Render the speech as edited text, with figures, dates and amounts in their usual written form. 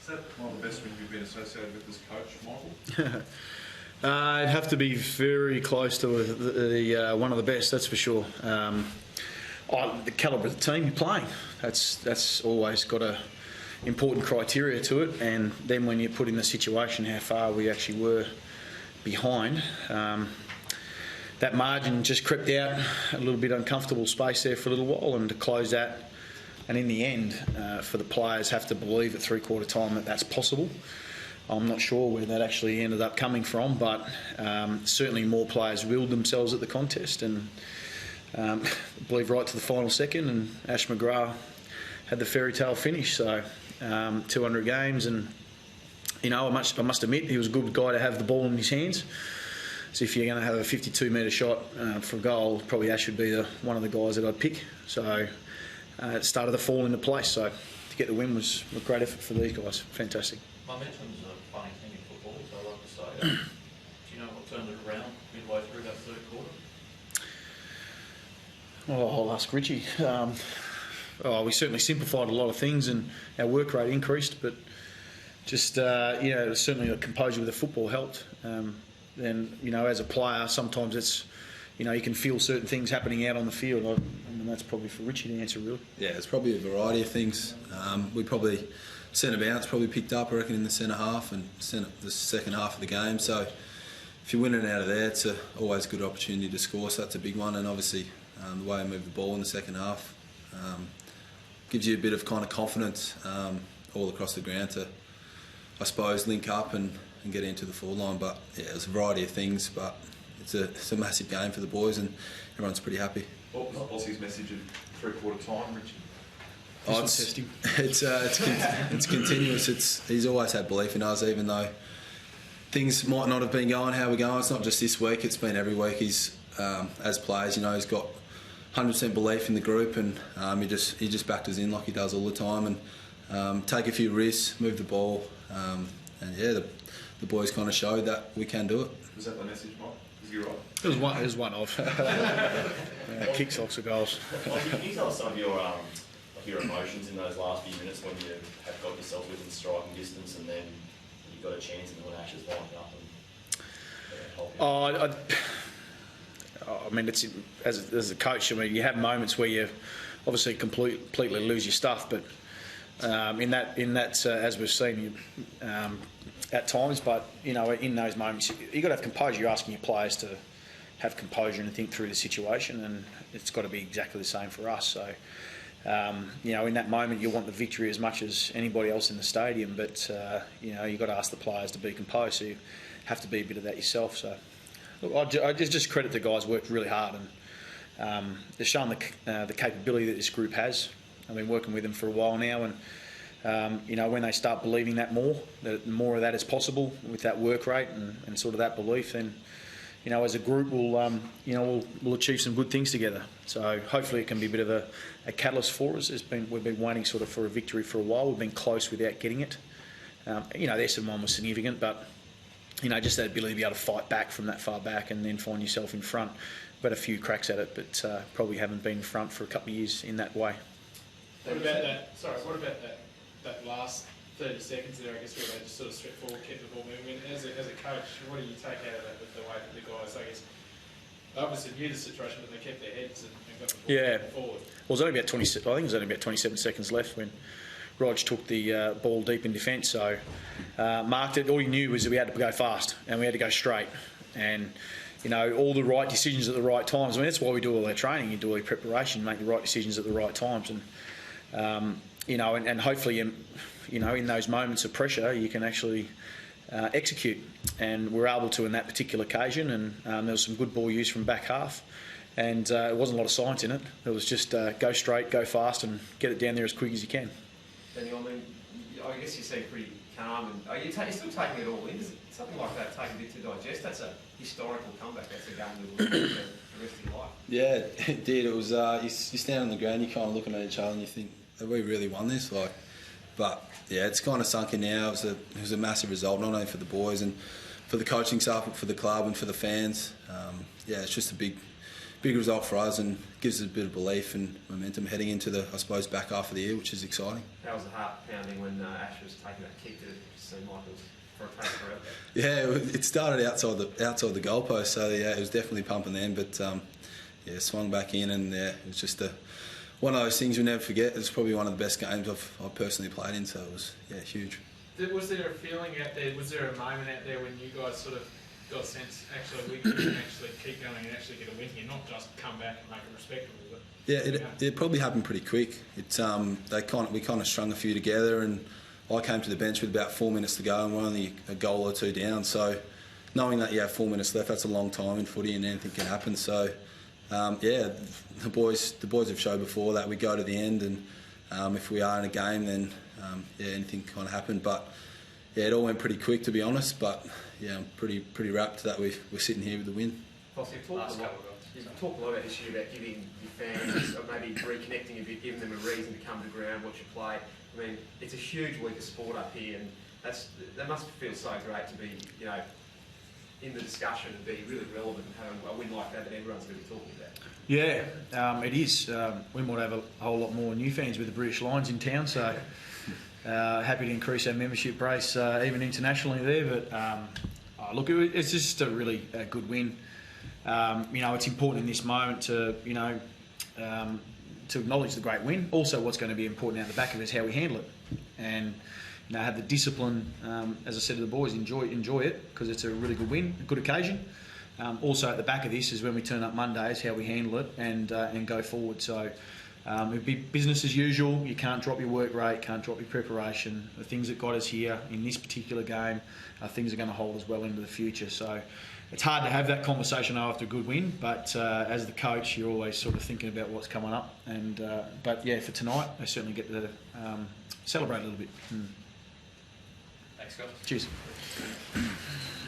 Is that one of the best wins you've been associated with as coach, Michael? It'd have to be very close to one of the best, that's for sure. The calibre of the team you're playing, that's always got a important criteria to it, and then when you put in the situation how far we actually were behind, that margin just crept out, a little bit uncomfortable space there for a little while, and to close that, and in the end, for the players have to believe at three-quarter time that that's possible. I'm not sure where that actually ended up coming from, but certainly more players willed themselves at the contest and I believe right to the final second, and Ash McGrath had the fairy tale finish. So 200 games, and I must admit he was a good guy to have the ball in his hands. So if you're going to have a 52-metre shot for a goal, probably Ash would be one of the guys that I'd pick. So it started to fall into place. So to get the win was a great effort for these guys. Fantastic. Momentum's a funny thing in football, so I like to say. Do you know what turned it around midway through that third quarter? Oh, I'll ask Richie. We certainly simplified a lot of things and our work rate increased, but just, certainly the composure with the football helped. Then, as a player, sometimes it's, you can feel certain things happening out on the field. And that's probably for Richie to answer, really. Yeah, it's probably a variety of things. We probably, centre bounce probably picked up, I reckon, in the centre half and the second half of the game. So if you're winning out of there, it's always a good opportunity to score. So that's a big one. And obviously, the way I moved the ball in the second half gives you a bit of kind of confidence all across the ground to, I suppose, link up and get into the forward line. But yeah, it's a variety of things, but it's a massive game for the boys and everyone's pretty happy. What was Aussie's message at three-quarter time, Richie? It's continuous. He's always had belief in us, even though things might not have been going how we're going. It's not just this week; it's been every week. He's as players, he's got 100% belief in the group, and he just backed us in like he does all the time, and take a few risks, move the ball, and yeah, the boys kind of showed that we can do it. Was that the message, Mike? Is he right? It was one of kicks, lots of goals. Can you tell us some of your emotions in those last few minutes when you have got yourself within striking distance, and then you've got a chance, and then when Ash is lined up and help you? It's as a coach. You have moments where you obviously completely lose your stuff, but in that as we've seen at times. But in those moments, you've got to have composure. You're asking your players to have composure and think through the situation, and it's got to be exactly the same for us. So. In that moment, you want the victory as much as anybody else in the stadium, but you've got to ask the players to be composed. So you have to be a bit of that yourself. So, look, I just credit the guys worked really hard, and they've shown the capability that this group has. I've been working with them for a while now, and when they start believing that more of that is possible with that work rate and sort of that belief, then. As a group, we'll achieve some good things together. So hopefully it can be a bit of a catalyst for us. We've been waiting sort of for a victory for a while. We've been the without getting it. The Essendon one was significant, but just that ability to be able to fight back from that far back and then find yourself in front. We've had a few cracks at it, but probably haven't been in front for a couple of years in that way. What about that last 30 seconds there, I guess, where they just sort of stripped forward, kept the ball moving? As a coach, what do you take out of that with the way that the guys, I guess, obviously knew the situation, but they kept their heads and got the ball forward? Well, it was only about 27 seconds left when Rog took the ball deep in defence. So marked it. All you knew was that we had to go fast and we had to go straight. And all the right decisions at the right times. That's why we do all our training. You do all your preparation, make the right decisions at the right times, and and hopefully. In those moments of pressure, you can actually execute. And we're able to in that particular occasion. And there was some good ball use from back half. And it wasn't a lot of science in it. It was just go straight, go fast, and get it down there as quick as you can. Daniel, I guess you seem pretty calm. And are you still taking it all in? Does something like that take a bit to digest? That's a historical comeback. That's a game that will live the rest of your life. Yeah, it did. It was. You stand on the ground, you're kind of looking at each other, and you think, have we really won this? But yeah, it's kind of sunk in now. It was a massive result, not only for the boys and for the coaching staff, but for the club and for the fans. It's just a big big result for us and gives us a bit of belief and momentum heading into the, I suppose, back half of the year, which is exciting. How was the heart pounding when Ash was taking that kick to seem like it was for a take forever? Yeah, it started outside the goalpost, so yeah, it was definitely pumping then. But yeah, swung back in, and yeah, it was just one of those things you'll never forget. It's probably one of the best games I've personally played in, so it was huge. Was there a feeling out there, was there a moment out there when you guys sort of got a sense, actually, we can actually keep going and actually get a win here, not just come back and make it respectable? But Yeah, it probably happened pretty quick. We kind of strung a few together, and I came to the bench with about 4 minutes to go, and we're only a goal or two down. So, knowing that you have 4 minutes left, that's a long time in footy, and anything can happen. So, yeah, the boys have showed before that we go to the end, and if we are in a game, then yeah, anything can kind of happen. But yeah, it all went pretty quick, to be honest. But yeah, I'm pretty rapt that we're sitting here with the win. Voss, you've talked a lot about this year about giving your fans, or maybe reconnecting a bit, giving them a reason to come to ground, watch you play. I mean, it's a huge week of sport up here, and that must feel so great to be, you know, in the discussion and be really relevant and having a win like that everyone's going to be talking about. Yeah, it is. We might have a whole lot more new fans with the British Lions in town, so happy to increase our membership base even internationally there. But look, it's just a really good win. You know, it's important in this moment to to acknowledge the great win. Also, what's going to be important out the back of it is how we handle it, and have the discipline. As I said to the boys, enjoy it because it's a really good win, a good occasion. Also, at the back of this is when we turn up Monday, is how we handle it and go forward. So it'd be business as usual. You can't drop your work rate, can't drop your preparation. The things that got us here in this particular game are things that are going to hold us well into the future. So it's hard to have that conversation after a good win, but as the coach, you're always sort of thinking about what's coming up. And but yeah, for tonight, I certainly get to celebrate a little bit. Thanks, guys. Cheers.